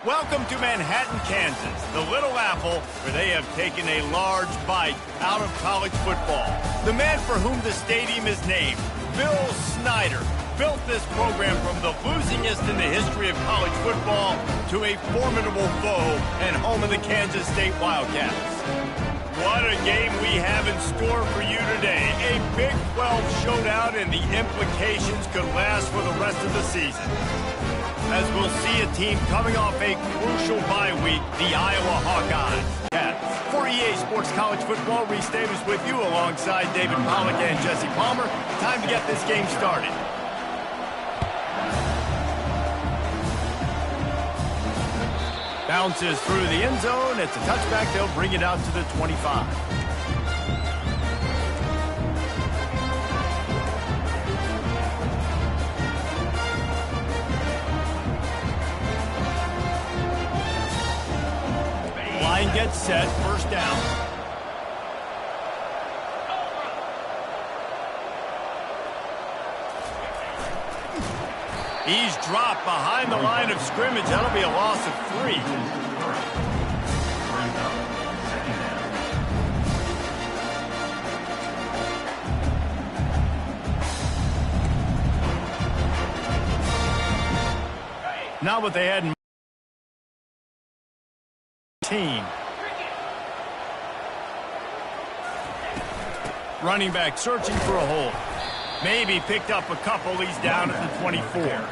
Welcome to Manhattan, Kansas, the Little Apple, where they have taken a large bite out of college football. The man for whom the stadium is named, Bill Snyder, built this program from the losingest in the history of college football to a formidable foe and home of the Kansas State Wildcats. What a game we have in store for you today. A Big 12 showdown, and the implications could last for the rest of the season. As we'll see a team coming off a crucial bye week, the Iowa Hawkeyes. For EA Sports College Football, Reese Davis with you alongside David Pollack and Jesse Palmer. Time to get this game started. Bounces through the end zone. It's a touchback. They'll bring it out to the 25. Line gets set, first down. He's dropped behind the line of scrimmage. That'll be a loss of 3. Not what they had in team. Running back searching for a hole. Maybe picked up a couple. He's down at the 24.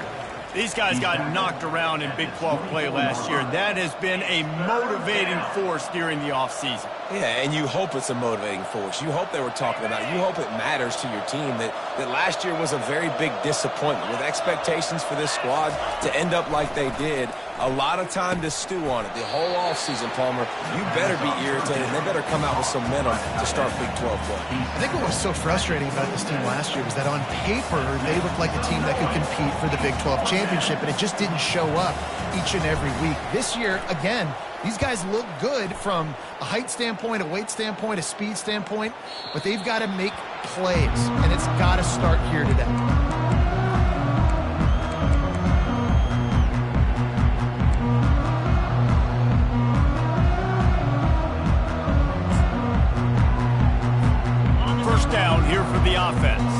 These guys got knocked around in Big 12 play last year. That has been a motivating force during the offseason. Yeah, and you hope it's a motivating force. You hope they were talking about it. You hope it matters to your team that last year was a very big disappointment. With expectations for this squad to end up like they did, a lot of time to stew on it. The whole offseason, Palmer, you better be irritated. They better come out with some momentum to start Big 12 play. I think what was so frustrating about this team last year was that on paper, they looked like a team that could compete for the Big 12 championship, and it just didn't show up each and every week. This year, again, these guys look good from a height standpoint, a weight standpoint, a speed standpoint, but they've got to make plays, and it's got to start here today. First down here for the offense.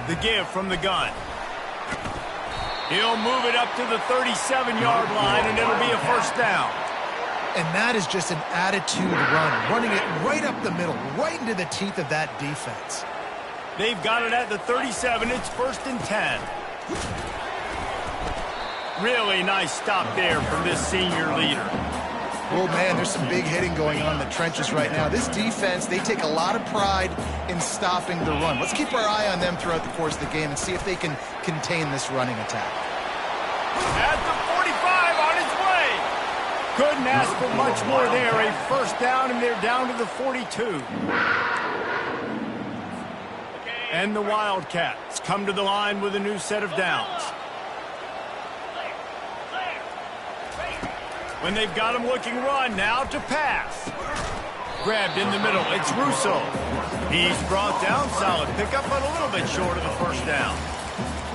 The give from the gun. He'll move it up to the 37-yard line, and it'll be a first down. And that is just an attitude run, running it right up the middle, right into the teeth of that defense. They've got it at the 37. It's 1st and 10. Really nice stop there from this senior leader. Oh, man, there's some big hitting going on in the trenches right now. This defense, they take a lot of pride in stopping the run. Let's keep our eye on them throughout the course of the game and see if they can contain this running attack. At the 45, on his way. Couldn't ask for much more there. A first down, and they're down to the 42. And the Wildcats come to the line with a new set of downs. When they've got him looking run, now to pass. Grabbed in the middle, it's Russo. He's brought down, solid pickup, but a little bit short of the first down.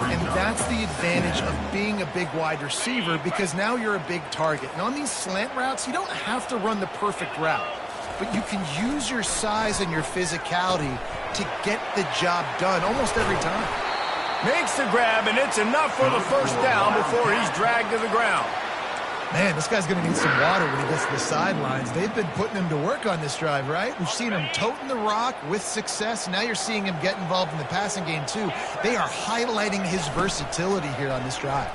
And that's the advantage of being a big wide receiver, because now you're a big target. And on these slant routes, you don't have to run the perfect route, but you can use your size and your physicality to get the job done almost every time. Makes the grab, and it's enough for the first down before he's dragged to the ground. Man, this guy's going to need some water when he gets to the sidelines. They've been putting him to work on this drive, right? We've seen him toting the rock with success. Now you're seeing him get involved in the passing game, too. They are highlighting his versatility here on this drive.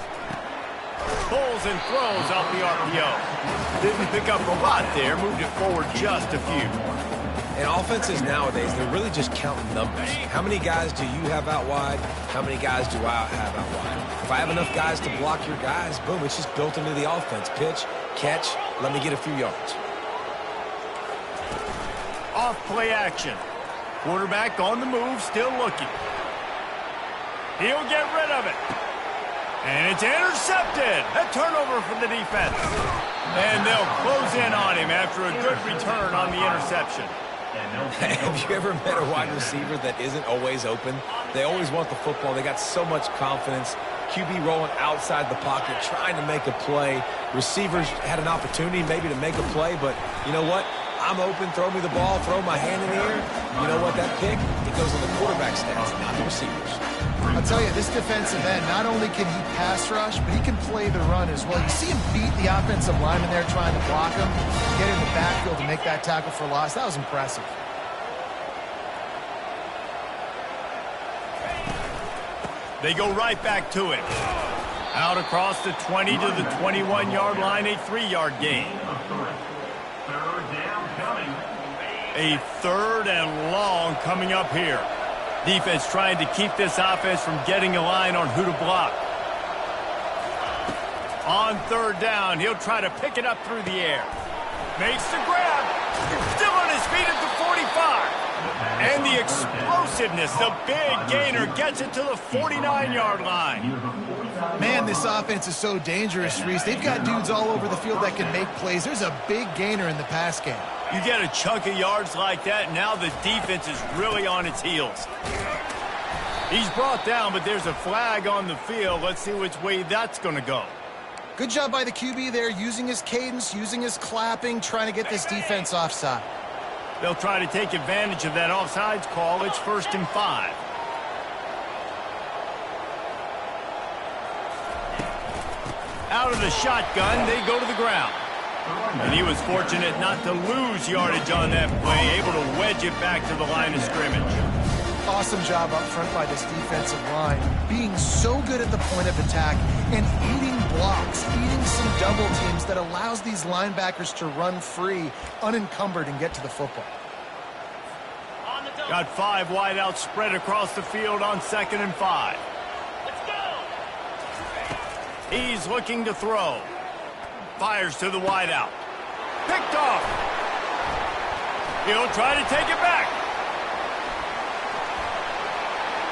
Pulls and throws off the RPO. Didn't pick up a lot there. Moved it forward just a few. And offenses nowadays, they're really just counting numbers. How many guys do you have out wide? How many guys do I have out wide? If I have enough guys to block your guys, boom, it's just built into the offense. Pitch, catch, let me get a few yards. Off play action. Quarterback on the move, still looking. He'll get rid of it. And it's intercepted. A turnover for the defense. And they'll close in on him after a good return on the interception. Have you ever met a wide receiver that isn't always open? They always want the football. They got so much confidence. QB rolling outside the pocket, trying to make a play. Receivers had an opportunity maybe to make a play, but you know what? I'm open, throw me the ball, throw my hand in the air. You know what? That pick, it goes on the quarterback stats, not the receivers. I'll tell you, this defensive end, not only can he pass rush, but he can play the run as well. You see him beat the offensive lineman there trying to block him, get in the backfield to make that tackle for loss. That was impressive. They go right back to it. Out across the 20 to the 21-yard line, a 3-yard gain. A 3rd and long coming up here. Defense trying to keep this offense from getting a line on who to block. On 3rd down, he'll try to pick it up through the air. Makes the grab. Still on his feet at the 45. And the explosiveness, the big gainer, gets it to the 49-yard line. Man, this offense is so dangerous, Reese. They've got dudes all over the field that can make plays. There's a big gainer in the pass game. You get a chunk of yards like that, now the defense is really on its heels. He's brought down, but there's a flag on the field. Let's see which way that's going to go. Good job by the QB there, using his cadence, using his clapping, trying to get this defense offside. They'll try to take advantage of that offsides call. It's 1st and 5. Out of the shotgun, they go to the ground. And he was fortunate not to lose yardage on that play, able to wedge it back to the line of scrimmage. Awesome job up front by this defensive line, being so good at the point of attack and eating blocks, eating some double teams that allows these linebackers to run free, unencumbered, and get to the football. Got 5 wideouts spread across the field on 2nd and 5. Let's go! He's looking to throw. Fires to the wideout. Picked off. He'll try to take it back.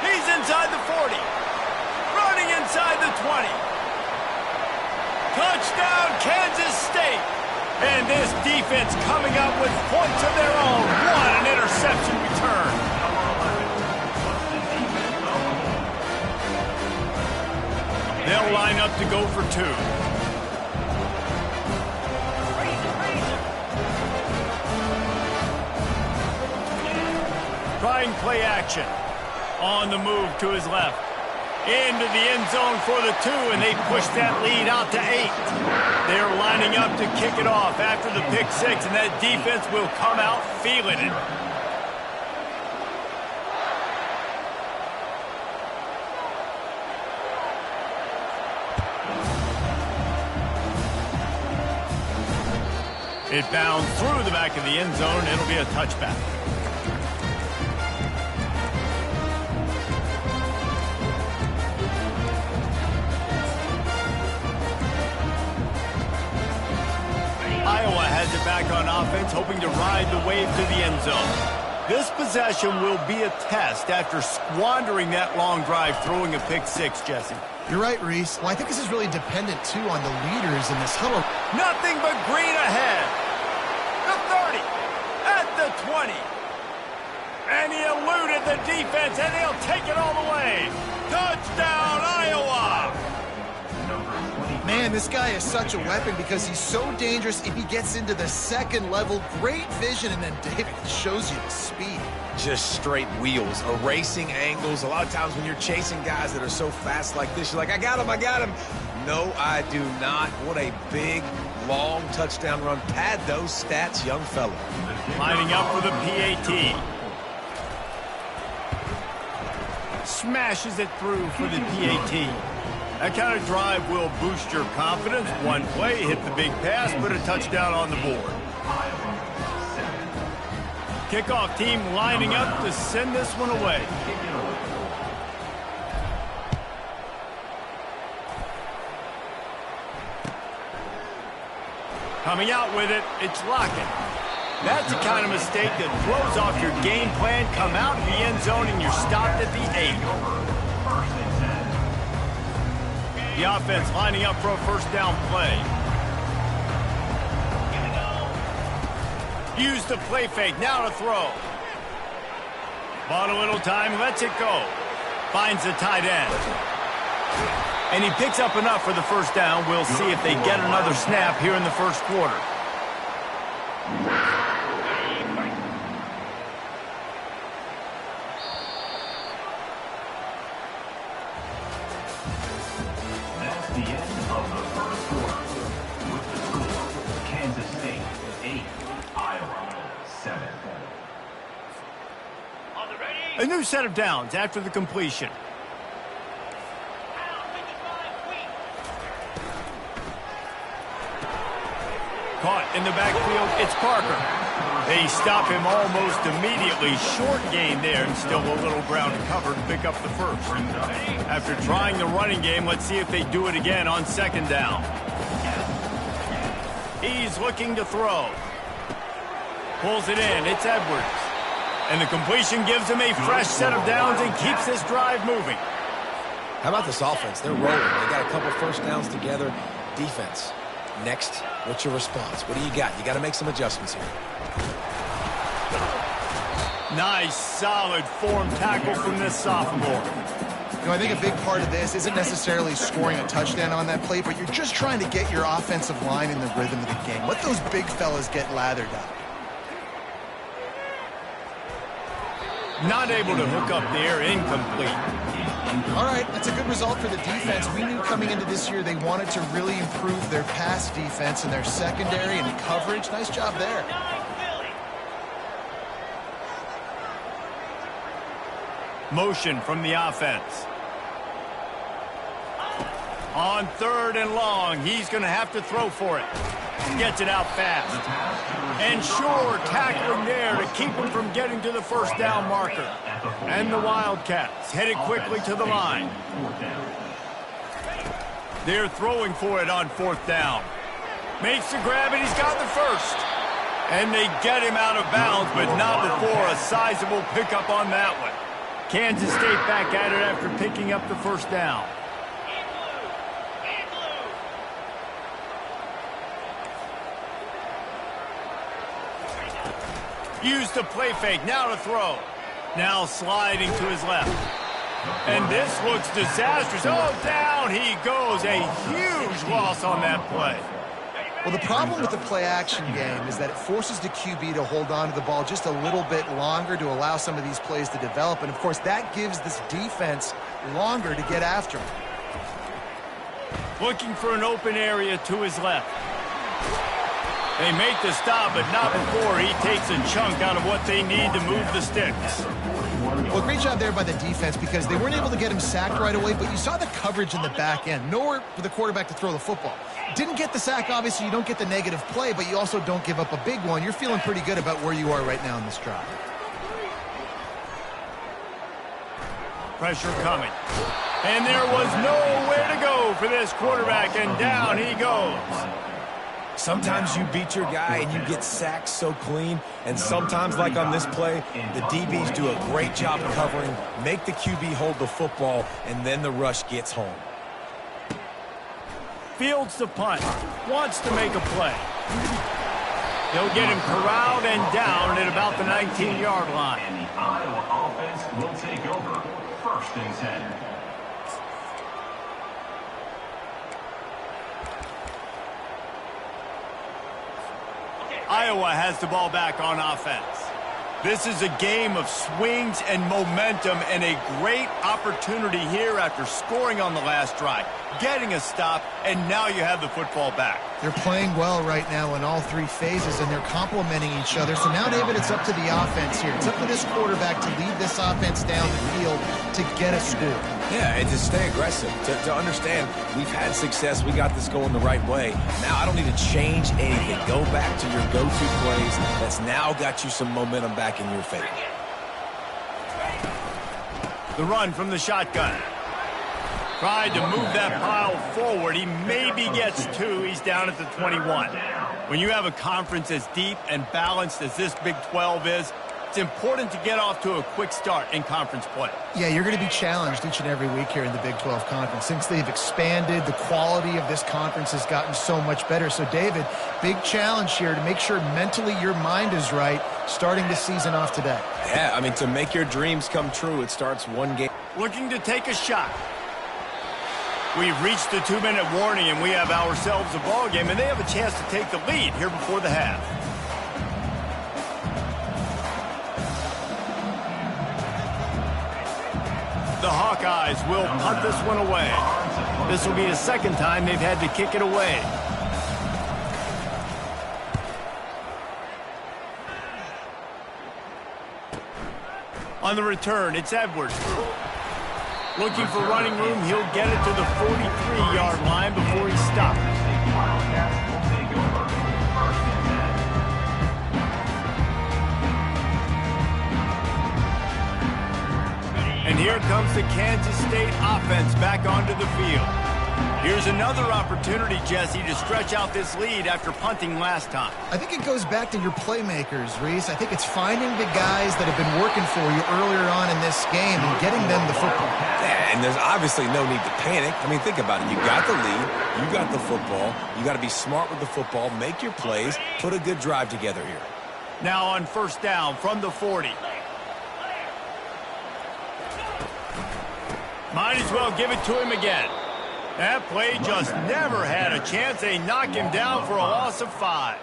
He's inside the 40. Running inside the 20. Touchdown, Kansas State. And this defense coming up with points of their own. What an interception return. They'll line up to go for 2. Trying play action. On the move to his left. Into the end zone for the 2, and they push that lead out to 8. They're lining up to kick it off after the pick 6, and that defense will come out feeling it. It bounds through the back of the end zone. It'll be a touchback. Iowa has it back on offense, hoping to ride the wave to the end zone. This possession will be a test after squandering that long drive, throwing a pick 6, Jesse. You're right, Reese. Well, I think this is really dependent, too, on the leaders in this huddle. Nothing but green ahead. The 30, at the 20. And he eluded the defense, and he'll take it all the way. Touchdown, Iowa! Man, this guy is such a weapon because he's so dangerous if he gets into the second level. Great vision, and then David shows you the speed. Just straight wheels, erasing angles. A lot of times when you're chasing guys that are so fast like this, you're like, I got him, I got him. No, I do not. What a big, long touchdown run. Pad those stats, young fella. Lining up for the PAT. Smashes it through for the PAT. That kind of drive will boost your confidence. One play, hit the big pass, put a touchdown on the board. Kickoff team lining up to send this one away. Coming out with it, it's Lockett. That's the kind of mistake that throws off your game plan. Come out in the end zone and you're stopped at the 8. The offense lining up for a first down play. Use the play fake, now to throw. Bought a little time, lets it go. Finds the tight end. And he picks up enough for the first down. We'll see if they get another snap here in the first quarter. That's the end of the first quarter. With the score, Kansas State 8, Iowa 7. A new set of downs after the completion. Caught in the backfield, it's Parker. They stop him almost immediately. Short gain there, and still a little ground to cover to pick up the first. After trying the running game, let's see if they do it again on second down. He's looking to throw. Pulls it in, it's Edwards. And the completion gives him a fresh set of downs and keeps this drive moving. How about this offense? They're rolling. They got a couple first downs together. Defense. Next, what's your response? What do you got? You got to make some adjustments here. Nice, solid form tackle from this sophomore. You know, I think a big part of this isn't necessarily scoring a touchdown on that play, but you're just trying to get your offensive line in the rhythm of the game. Let those big fellas get lathered up. Not able to hook up there, incomplete. All right, that's a good result for the defense. We knew coming into this year they wanted to really improve their pass defense and their secondary and coverage. Nice job there. Motion from the offense. On third and long, he's going to have to throw for it. Gets it out fast. And sure, tackling there to keep him from getting to the first down marker. And the Wildcats headed quickly to the line. They're throwing for it on fourth down. Makes the grab, and he's got the first. And they get him out of bounds, but not before a sizable pickup on that one. Kansas State back at it after picking up the first down. Use the play fake, now to throw. Now sliding to his left. And this looks disastrous. Oh, down he goes. A huge loss on that play. Well, the problem with the play-action game is that it forces the QB to hold on to the ball just a little bit longer to allow some of these plays to develop. And, of course, that gives this defense longer to get after him. Looking for an open area to his left. They make the stop, but not before he takes a chunk out of what they need to move the sticks. Well, great job there by the defense because they weren't able to get him sacked right away, but you saw the coverage in the back end. Nowhere for the quarterback to throw the football. Didn't get the sack, obviously. You don't get the negative play, but you also don't give up a big one. You're feeling pretty good about where you are right now in this drive. Pressure coming. And there was nowhere to go for this quarterback, and down he goes. Sometimes you beat your guy and you get sacked so clean, and sometimes, like on this play, the DBs do a great job covering, make the QB hold the football, and then the rush gets home. Fields the punt. Wants to make a play. They'll get him corralled and down at about the 19-yard line. And the Iowa offense will take over 1st and 10. Iowa has the ball back on offense. This is a game of swings and momentum and a great opportunity here after scoring on the last drive, getting a stop, and now you have the football back. They're playing well right now in all three phases, and they're complementing each other. So now, David, it's up to the offense here. It's up to this quarterback to lead this offense down the field to get a score. Yeah, and to stay aggressive, to understand we've had success, we got this going the right way. Now I don't need to change anything. Go back to your go-to plays. That's now got you some momentum back in your favor. The run from the shotgun. Tried to move that pile forward. He maybe gets two. He's down at the 21. When you have a conference as deep and balanced as this Big 12 is, It's important to get off to a quick start in conference play. Yeah, you're going to be challenged each and every week here in the Big 12 Conference. Since they've expanded, the quality of this conference has gotten so much better. So, David, big challenge here to make sure mentally your mind is right starting this season off today. Yeah, I mean, to make your dreams come true, it starts one game. Looking to take a shot. We've reached the 2-minute warning, and we have ourselves a ball game, and they have a chance to take the lead here before the half. The Hawkeyes will punt this one away. This will be the second time they've had to kick it away. On the return, it's Edwards. Looking for running room, he'll get it to the 43-yard line before he stops. And here comes the Kansas State offense back onto the field. Here's another opportunity, Jesse, to stretch out this lead after punting last time. I think it goes back to your playmakers, Reese. I think it's finding the guys that have been working for you earlier on in this game and getting them the football. Yeah, and there's obviously no need to panic. I mean, think about it. You got the lead. You got the football. You got to be smart with the football. Make your plays. Put a good drive together here. Now on first down from the 40. Might as well give it to him again. That play just never had a chance. They knock him down for a loss of 5.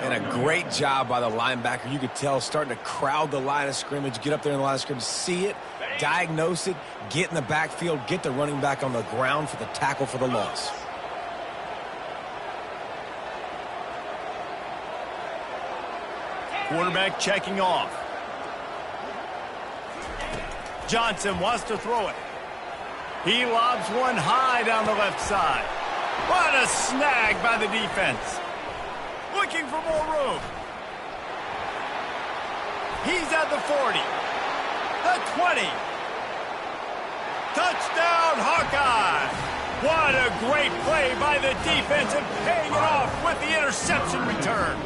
And a great job by the linebacker. You could tell starting to crowd the line of scrimmage, get up there in the line of scrimmage, see it, diagnose it, get in the backfield, get the running back on the ground for the tackle for the loss. Quarterback checking off. Johnson wants to throw it. He lobs one high down the left side. What a snag by the defense. Looking for more room. He's at the 40. The 20. Touchdown, Hawkeye. What a great play by the defense and paying it off with the interception return.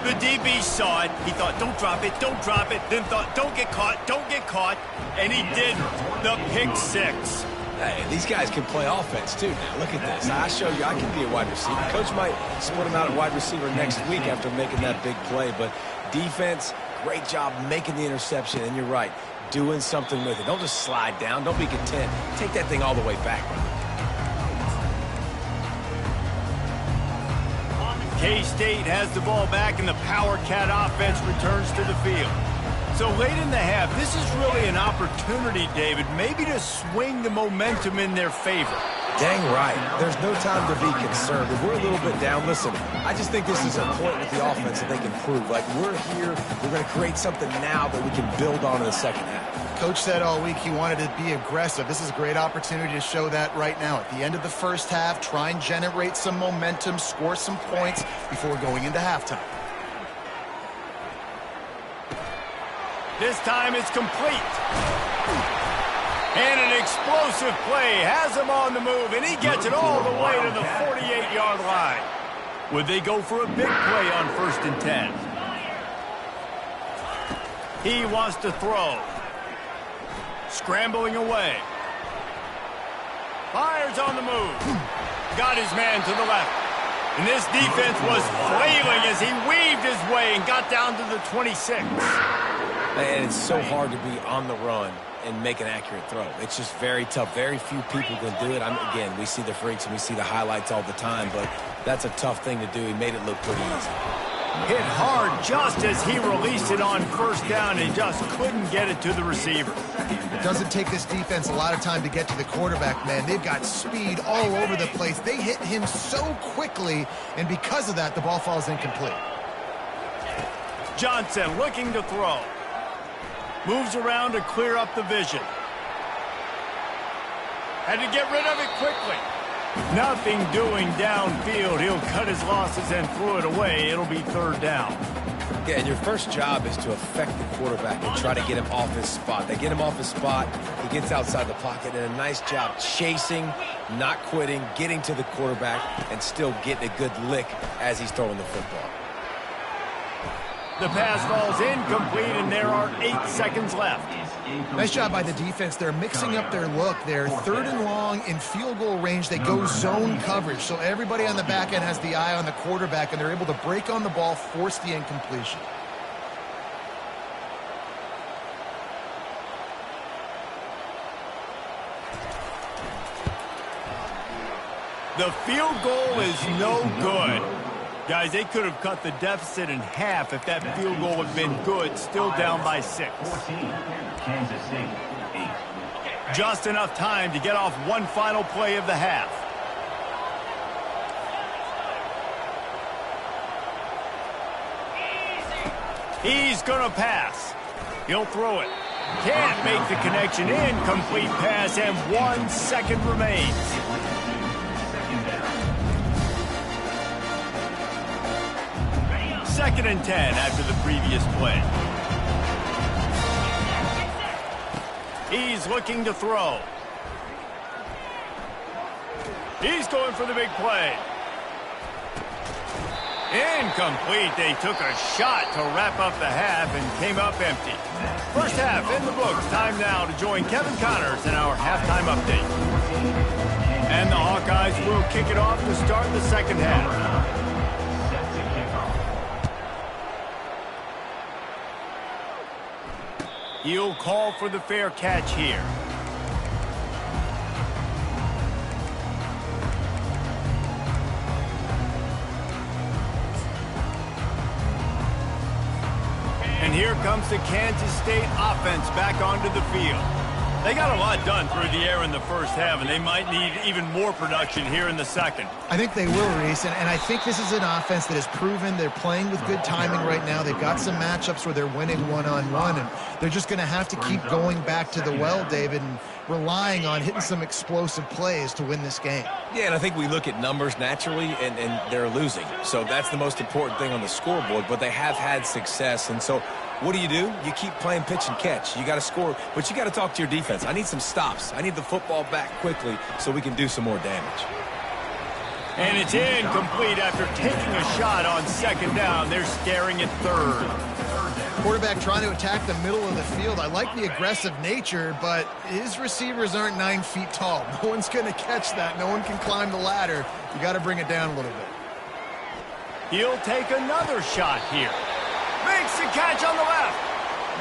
The DB saw it. He thought, don't drop it, don't drop it. Then thought, don't get caught, don't get caught. And he did the pick 6. Hey, these guys can play offense, too. Now, look at this. I show you I can be a wide receiver. Coach might split him out at wide receiver next week after making that big play. But defense, great job making the interception. And you're right, doing something with it. Don't just slide down. Don't be content. Take that thing all the way back. K-State has the ball back, and the Power Cat offense returns to the field. So late in the half, this is really an opportunity, David, maybe to swing the momentum in their favor. Dang right. There's no time to be concerned. If we're a little bit down, listen, I just think this is a point with the offense that they can prove. Like, we're here, we're going to create something now that we can build on in the second half. Coach said all week he wanted to be aggressive. This is a great opportunity to show that right now. At the end of the first half, try and generate some momentum, score some points before going into halftime. This time it's complete. And an explosive play has him on the move, and he gets it all the way to the 48-yard line. Would they go for a big play on 1st and 10? He wants to throw. Scrambling away. Fires on the move. Got his man to the left. And this defense was flailing as he weaved his way and got down to the 26. And it's so hard to be on the run and make an accurate throw. It's just very tough. Very few people can do it. Again, we see the freaks and we see the highlights all the time, but that's a tough thing to do. He made it look pretty easy. Hit hard just as he released it on 1st down and just couldn't get it to the receiver. It doesn't take this defense a lot of time to get to the quarterback, man. They've got speed all over the place. They hit him so quickly, and because of that, the ball falls incomplete. Johnson looking to throw. Moves around to clear up the vision. Had to get rid of it quickly. Nothing doing downfield. He'll cut his losses and throw it away. It'll be 3rd down. Yeah, and your first job is to affect the quarterback and try to get him off his spot. They get him off his spot. He gets outside the pocket, and a nice job chasing, not quitting, getting to the quarterback, and still getting a good lick as he's throwing the football. The pass falls incomplete, and there are 8 seconds left. Nice job by the defense. They're mixing up their look. They're 3rd and long in field goal range. They go zone coverage. So everybody on the back end has the eye on the quarterback, and they're able to break on the ball, force the incompletion. The field goal is no good. Guys, they could have cut the deficit in half if that field goal had been good, still down by 6. 14, Kansas State, 8. Just enough time to get off one final play of the half. He's going to pass. He'll throw it. Can't make the connection. Incomplete pass, and 1 second remains. Second and 10 after the previous play. He's looking to throw. He's going for the big play. Incomplete. They took a shot to wrap up the half and came up empty. First half in the books. Time now to join Kevin Connors in our halftime update. And the Hawkeyes will kick it off to start the second half. He'll call for the fair catch here. And here comes the Kansas State offense back onto the field. They got a lot done through the air in the first half, and they might need even more production here in the second. I think they will, Reese, and I think this is an offense that has proven they're playing with good timing right now. They've got some matchups where they're winning one-on-one, and they're just going to have to keep going back to the well, David, and relying on hitting some explosive plays to win this game. Yeah, and I think we look at numbers naturally, and they're losing. So that's the most important thing on the scoreboard, but they have had success, and so what do? You keep playing pitch and catch. You got to score, but you got to talk to your defense. I need some stops. I need the football back quickly so we can do some more damage. And it's incomplete after taking a shot on second down. They're staring at third. Quarterback trying to attack the middle of the field. I like the aggressive nature, but his receivers aren't 9 feet tall. No one's going to catch that. No one can climb the ladder. You got to bring it down a little bit. He'll take another shot here. Makes the catch on the left.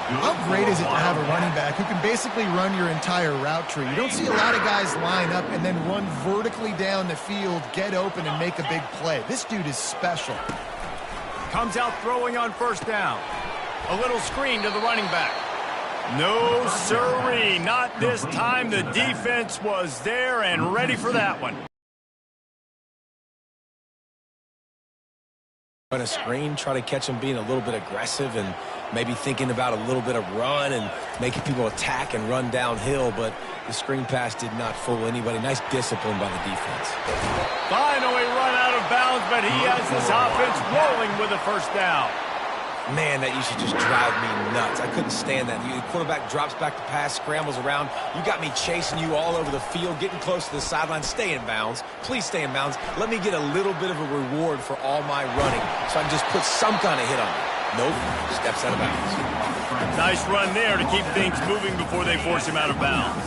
How great is it to have a running back who can basically run your entire route tree? You don't see a lot of guys line up and then run vertically down the field, get open, and make a big play. This dude is special. Comes out throwing on first down. A little screen to the running back. No sirree, not this time. The defense was there and ready for that one. Run a screen, try to catch them being a little bit aggressive and maybe thinking about a little bit of run and making people attack and run downhill, but the screen pass did not fool anybody. Nice discipline by the defense. Finally run out of bounds, but he has this offense rolling with a first down. Man, that used to just drive me nuts. I couldn't stand that. The quarterback drops back to pass, scrambles around. You got me chasing you all over the field, getting close to the sideline. Stay in bounds. Please stay in bounds. Let me get a little bit of a reward for all my running so I can just put some kind of hit on you. Nope, steps out of bounds. Nice run there to keep things moving before they force him out of bounds.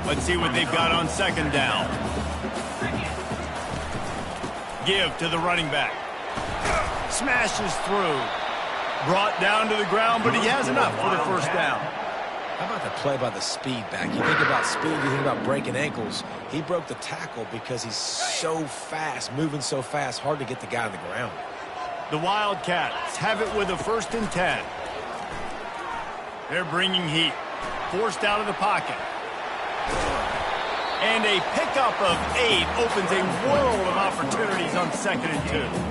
Let's see what they've got on second down. Give to the running back. Smashes through. Brought down to the ground, but he has enough for the first down. How about the play by the speed back? You think about speed, you think about breaking ankles. He broke the tackle because he's so fast, moving so fast, hard to get the guy on the ground. The Wildcats have it with a 1st and 10. They're bringing heat. Forced out of the pocket. And a pickup of 8 opens a world of opportunities on 2nd and 2.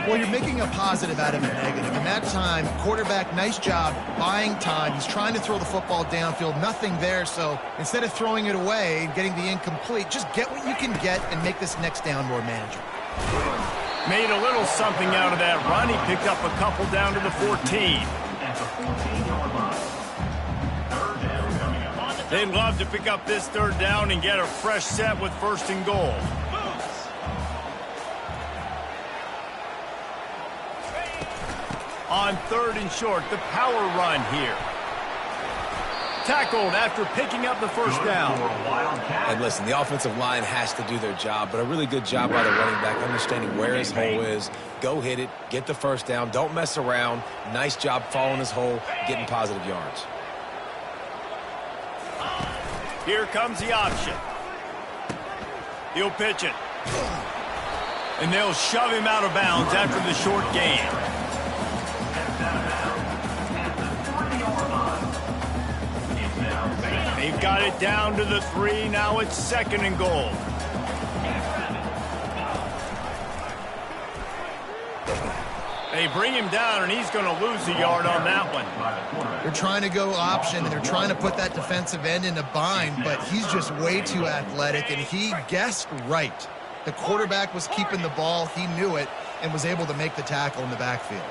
Well, you're making a positive out of a negative. In that time, quarterback, nice job buying time. He's trying to throw the football downfield. Nothing there, so instead of throwing it away and getting the incomplete, just get what you can get and make this next down more manageable. Made a little something out of that run. He picked up a couple down to the 14. They'd love to pick up this 3rd down and get a fresh set with 1st and goal. On 3rd and short, the power run here. Tackled after picking up the first down. And listen, the offensive line has to do their job, but a really good job by the running back understanding where his hole is. Go hit it, get the first down, don't mess around. Nice job following his hole, getting positive yards. Here comes the option. He'll pitch it. And they'll shove him out of bounds after the short gain. They've got it down to the 3. Now it's 2nd and goal. They bring him down, and he's going to lose a yard on that one. They're trying to go option, and they're trying to put that defensive end in a bind, but he's just way too athletic, and he guessed right. The quarterback was keeping the ball. He knew it and was able to make the tackle in the backfield.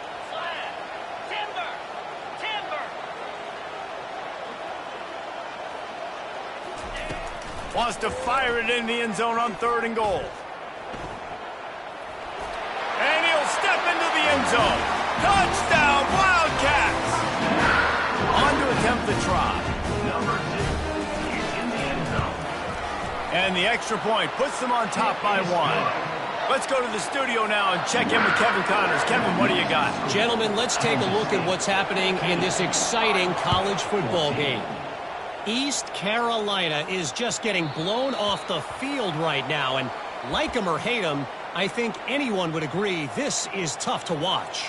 Wants to fire it in the end zone on 3rd and goal. And he'll step into the end zone. Touchdown, Wildcats! On to attempt the try. Number 2 is in the end zone. And the extra point puts them on top by 1. Let's go to the studio now and check in with Kevin Connors. Kevin, what do you got? Gentlemen, let's take a look at what's happening in this exciting college football game. East Carolina is just getting blown off the field right now, and like them or hate them, I think anyone would agree this is tough to watch.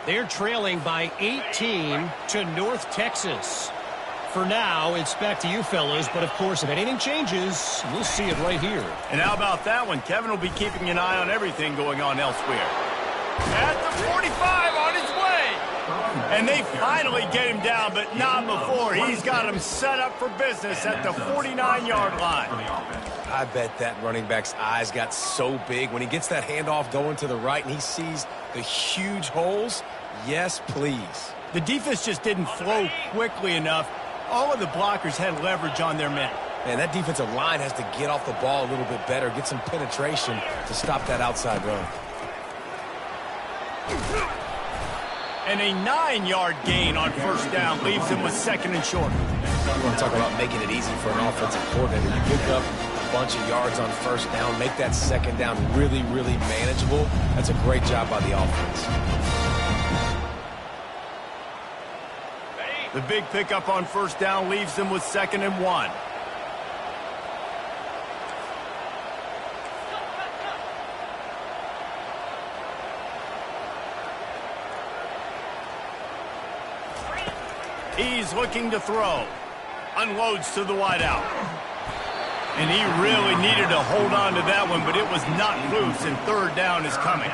They're trailing by 18 to North Texas. For now, it's back to you fellas, but of course, if anything changes, we'll see it right here. And how about that one? Kevin will be keeping an eye on everything going on elsewhere. At the 45, on his way. And they finally get him down, but not before. He's got him set up for business at the 49-yard line. I bet that running back's eyes got so big when he gets that handoff going to the right and he sees the huge holes. Yes, please. The defense just didn't flow quickly enough. All of the blockers had leverage on their men. Man, that defensive line has to get off the ball a little bit better, get some penetration to stop that outside run. And a 9-yard gain on first down leaves him with 2nd and short. You want to talk about making it easy for an offensive coordinator. You pick up a bunch of yards on first down, make that 2nd down really, really manageable. That's a great job by the offense. The big pickup on first down leaves them with 2nd and 1. He's looking to throw. Unloads to the wideout. And he really needed to hold on to that one, but it was not loose, and 3rd down is coming.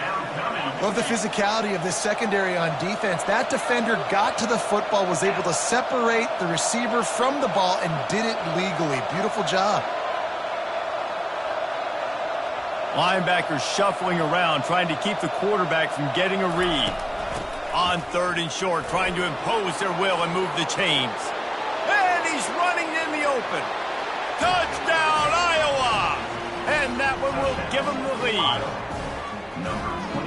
Love the physicality of this secondary on defense. That defender got to the football, was able to separate the receiver from the ball, and did it legally. Beautiful job. Linebackers shuffling around, trying to keep the quarterback from getting a read. On 3rd and short, trying to impose their will and move the chains. And he's running in the open. Touchdown, Iowa! And that one will give him the lead.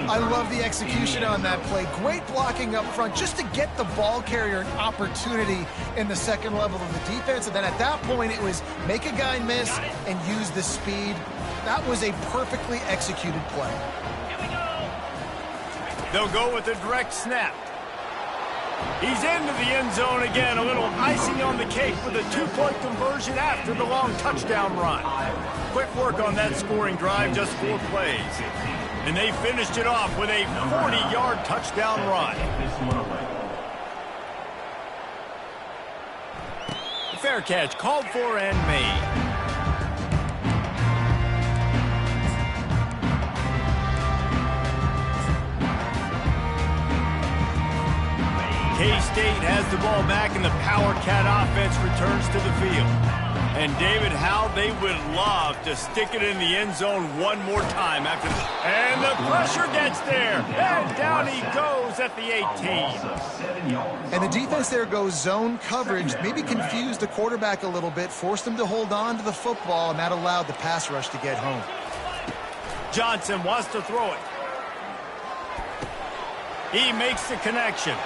I love the execution on that play. Great blocking up front just to get the ball carrier an opportunity in the 2nd level of the defense. And then at that point, it was make a guy miss and use the speed. That was a perfectly executed play. They'll go with a direct snap. He's into the end zone again. A little icing on the cake with a 2-point conversion after the long touchdown run. Quick work on that scoring drive, just 4 plays. And they finished it off with a 40-yard touchdown run. Fair catch called for and made. K-State has the ball back, and the Power Cat offense returns to the field. And, David, how they would love to stick it in the end zone one more time after this. And the pressure gets there. And down he goes at the 18. And the defense there goes zone coverage, maybe confused the quarterback a little bit, forced him to hold on to the football, and that allowed the pass rush to get home. Johnson wants to throw it. He makes the connection.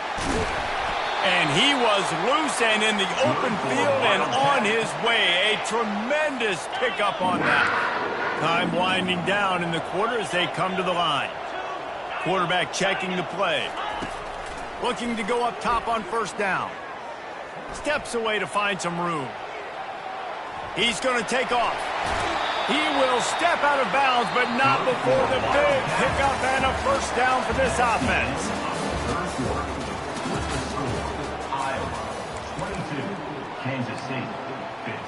And he was loose and in the open field and on his way. A tremendous pickup on that. Time winding down in the quarter as they come to the line. Quarterback checking the play. Looking to go up top on first down. Steps away to find some room. He's going to take off. He will step out of bounds, but not before the big pickup and a first down for this offense. Iowa 22, Kansas City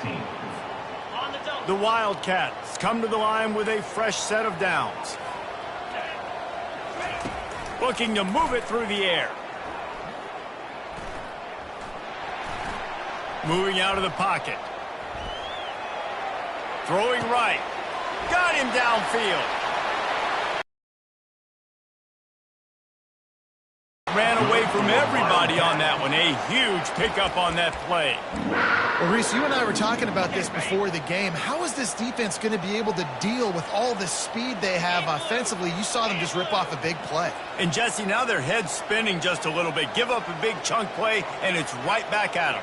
15. The Wildcats come to the line with a fresh set of downs. Looking to move it through the air. Moving out of the pocket. Throwing right. Got him downfield. Ran away from everybody on that one. A huge pickup on that play. Well, Reese, you and I were talking about this before the game. How is this defense going to be able to deal with all the speed they have offensively? You saw them just rip off a big play. And, Jesse, now their head's spinning just a little bit. Give up a big chunk play, and it's right back at them.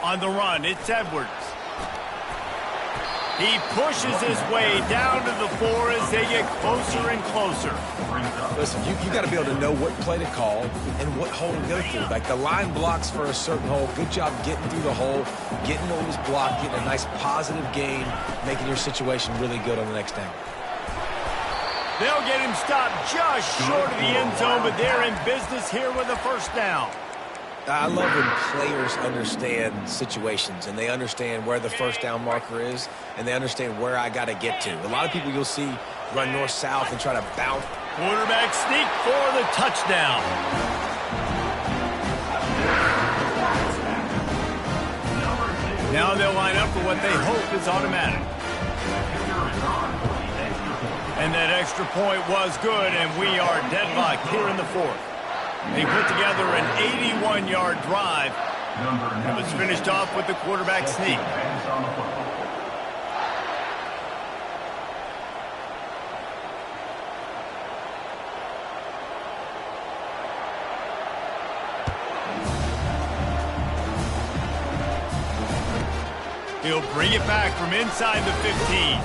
On the run, it's Edwards. He pushes his way down to the 4 as they get closer and closer. Listen, you got to be able to know what play to call and what hole to go through. Like the line blocks for a certain hole. Good job getting through the hole, getting what was blocked, getting a nice positive gain, making your situation really good on the next down. They'll get him stopped just short of the end zone, but they're in business here with a first down. I love when players understand situations and they understand where the first down marker is and they understand where I got to get to. A lot of people you'll see run north-south and try to bounce. Quarterback sneak for the touchdown. Now they'll line up for what they hope is automatic. And that extra point was good, and we are deadlocked here in the 4th. They put together an 81-yard drive. It was finished off with the quarterback sneak. He'll bring it back from inside the 15.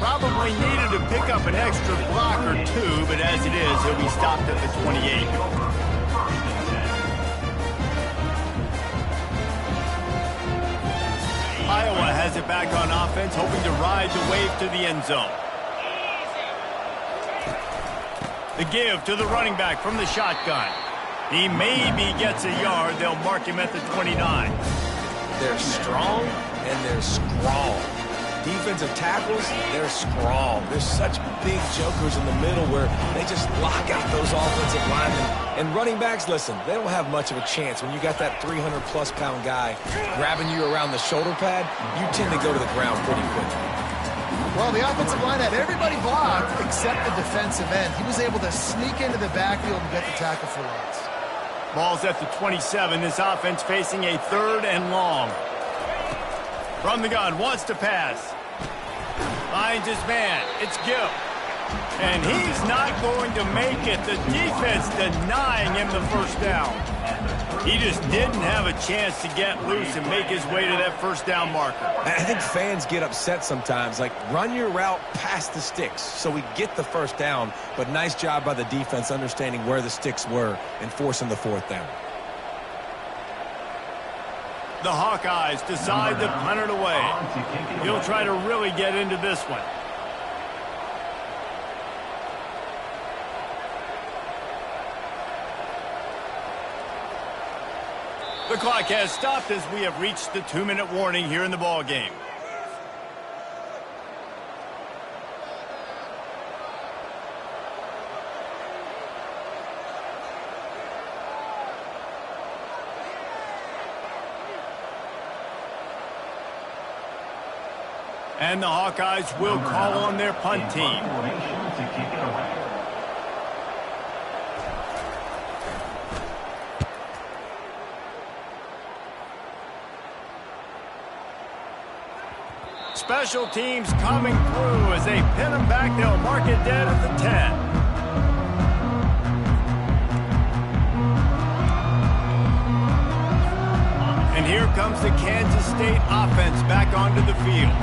Probably needed to pick up an extra block or two, but as it is, he'll be stopped at the 28. Iowa has it back on offense, hoping to ride the wave to the end zone. The give to the running back from the shotgun. He maybe gets a yard. They'll mark him at the 29. They're strong and they're strong. Defensive tackles, they're strong. There's such big jokers in the middle where they just lock out those offensive linemen. And running backs, listen, they don't have much of a chance. When you got that 300-plus pound guy grabbing you around the shoulder pad, you tend to go to the ground pretty quickly. Well, the offensive line had everybody blocked except the defensive end. He was able to sneak into the backfield and get the tackle for loss. Ball's at the 27. This offense facing a 3rd and long. From the gun, wants to pass. Finds his man. It's Gill. And he's not going to make it. The defense denying him the first down. He just didn't have a chance to get loose and make his way to that first down marker. I think fans get upset sometimes. Like, run your route past the sticks so we get the first down. But nice job by the defense understanding where the sticks were and forcing the 4th down. The Hawkeyes decide to punt it away. He'll try to really get into this one. The clock has stopped as we have reached the 2-minute warning here in the ball game. And the Hawkeyes will call on their punt team. Special teams coming through as they pin them back. They'll mark it dead at the 10. And here comes the Kansas State offense back onto the field.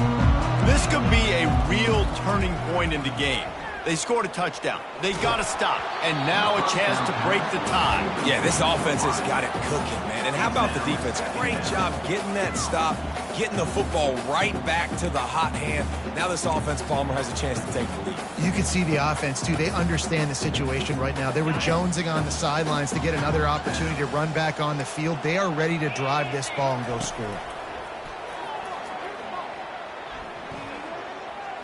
This could be a real turning point in the game. They scored a touchdown. They got to stop. And now a chance to break the tie. Yeah, this offense has got it cooking, man. And how about the defense? Great job getting that stop, getting the football right back to the hot hand. Now this offense, Palmer, has a chance to take the lead. You can see the offense, too. They understand the situation right now. They were jonesing on the sidelines to get another opportunity to run back on the field. They are ready to drive this ball and go score.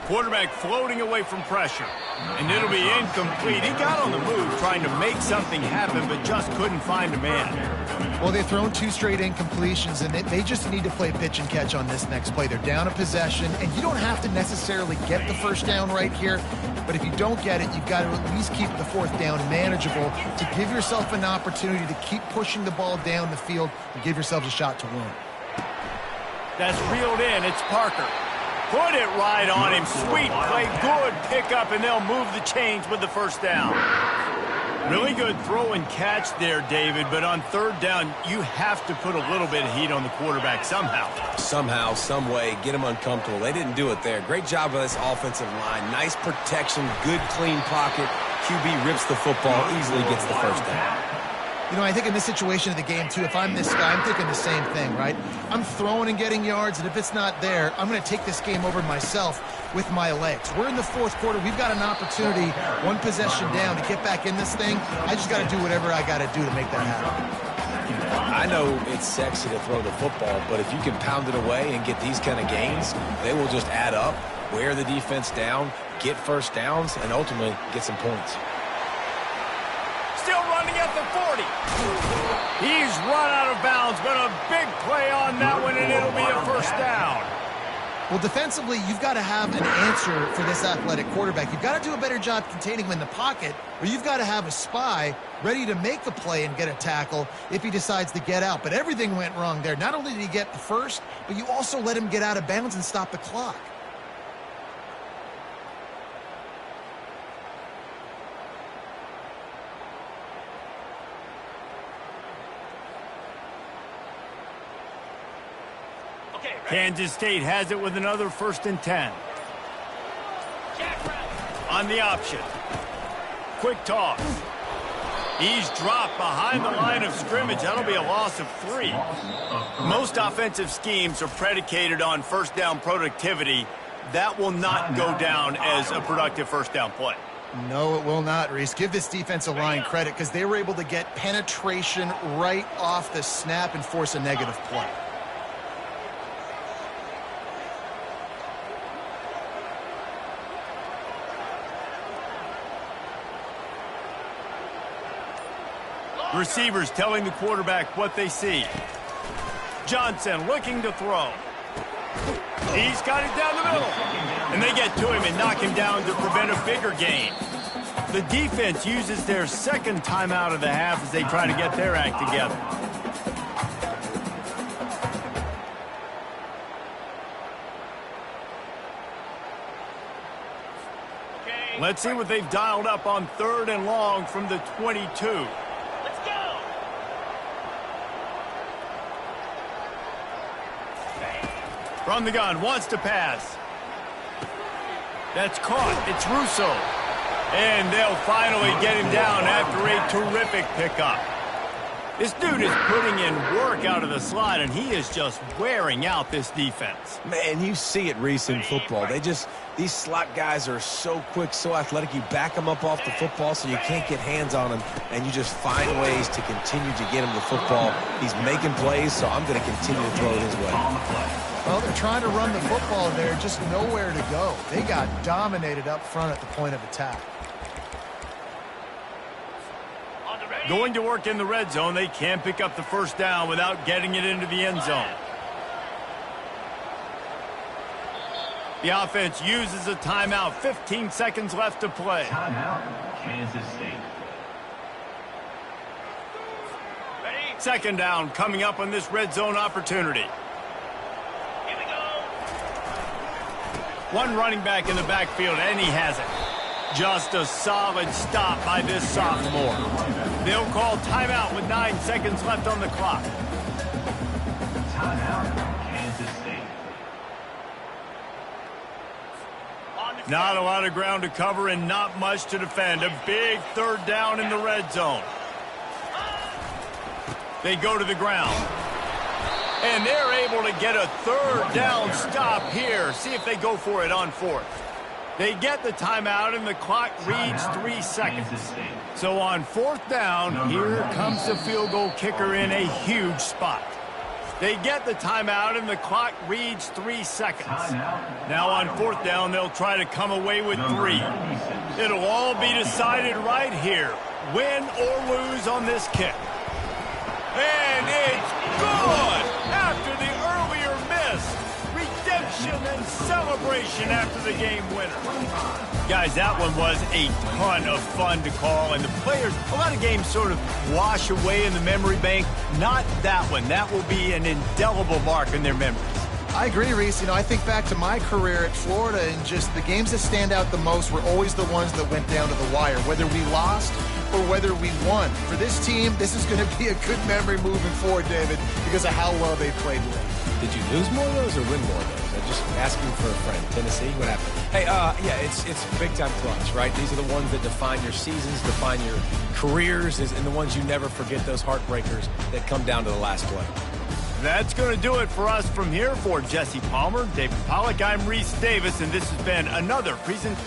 Quarterback floating away from pressure. And it'll be incomplete. He got on the move trying to make something happen, but just couldn't find a man. Well, they've thrown 2 straight incompletions, and they just need to play pitch and catch on this next play. They're down a possession, and you don't have to necessarily get the first down right here, but if you don't get it, you've got to at least keep the 4th down manageable to give yourself an opportunity to keep pushing the ball down the field and give yourselves a shot to win. That's reeled in. It's Parker. Put it right on him. Sweet play. Good pickup, and they'll move the chains with the first down. Really good throw and catch there, David, but on 3rd down, you have to put a little bit of heat on the quarterback somehow. Somehow, some way, get him uncomfortable. They didn't do it there. Great job by this offensive line. Nice protection, good clean pocket. QB rips the football, easily gets the first down. You know, I think in this situation of the game, too, if I'm this guy, I'm thinking the same thing, right? I'm throwing and getting yards, and if it's not there, I'm going to take this game over myself with my legs. We're in the 4th quarter. We've got an opportunity, 1 possession down, to get back in this thing. I just got to do whatever I got to do to make that happen. I know it's sexy to throw the football, but if you can pound it away and get these kind of gains, they will just add up, wear the defense down, get first downs, and ultimately get some points. Still running at the 40. He's run out of bounds, but a big play on that one, and it'll be a first down. Well, defensively, you've got to have an answer for this athletic quarterback. You've got to do a better job containing him in the pocket, or you've got to have a spy ready to make the play and get a tackle if he decides to get out. But everything went wrong there. Not only did he get the first, but you also let him get out of bounds and stop the clock. Kansas State has it with another 1st and 10. On the option. Quick toss. He's dropped behind the line of scrimmage. That'll be a loss of 3. Most offensive schemes are predicated on first down productivity. That will not go down as a productive first down play. No, it will not, Reese. Give this defensive line credit because they were able to get penetration right off the snap and force a negative play. Receivers telling the quarterback what they see. Johnson looking to throw. He's got it down the middle. And they get to him and knock him down to prevent a bigger gain. The defense uses their 2nd timeout of the half as they try to get their act together. Let's see what they've dialed up on 3rd and long from the 22. From the gun, wants to pass. That's caught. It's Russo. And they'll finally get him down after a terrific pickup. This dude is putting in work out of the slot, and he is just wearing out this defense. Man, you see it, Reese, in football. These slot guys are so quick, so athletic. You back them up off the football so you can't get hands on them, and you just find ways to continue to get him the football. He's making plays, so I'm going to continue to throw it his way. Well, they're trying to run the football there, just nowhere to go. They got dominated up front at the point of attack. Going to work in the red zone. They can't pick up the first down without getting it into the end zone. The offense uses a timeout. 15 seconds left to play. Timeout, Kansas State. 2nd down coming up on this red zone opportunity. One running back in the backfield, and he has it. Just a solid stop by this sophomore. They'll call timeout with 9 seconds left on the clock. Timeout, Kansas State. Not a lot of ground to cover and not much to defend. A big third down in the red zone. They go to the ground. And they're able to get a third down stop here. See if they go for it on fourth. They get the timeout, and the clock reads 3 seconds. So on fourth down, here comes the field goal kicker in a huge spot. They get the timeout, and the clock reads 3 seconds. Now on fourth down, they'll try to come away with 3. It'll all be decided right here. Win or lose on this kick. And it's good after the earlier miss. Redemption and celebration after the game winner. Guys, that one was a ton of fun to call, and the players, a lot of games sort of wash away in the memory bank. Not that one. That will be an indelible mark in their memories. I agree, Reese. You know, I think back to my career at Florida, and just the games that stand out the most were always the ones that went down to the wire, whether we lost or whether we won. For this team, this is going to be a good memory moving forward, David, because of how well they played late. Did you lose more of those or win more of those? I'm just asking for a friend. Tennessee, what happened? Hey, yeah, it's big-time clutch, right? These are the ones that define your seasons, define your careers, and the ones you never forget, those heartbreakers that come down to the last play. That's going to do it for us from here. For Jesse Palmer, David Pollack, I'm Reese Davis, and this has been another presentation.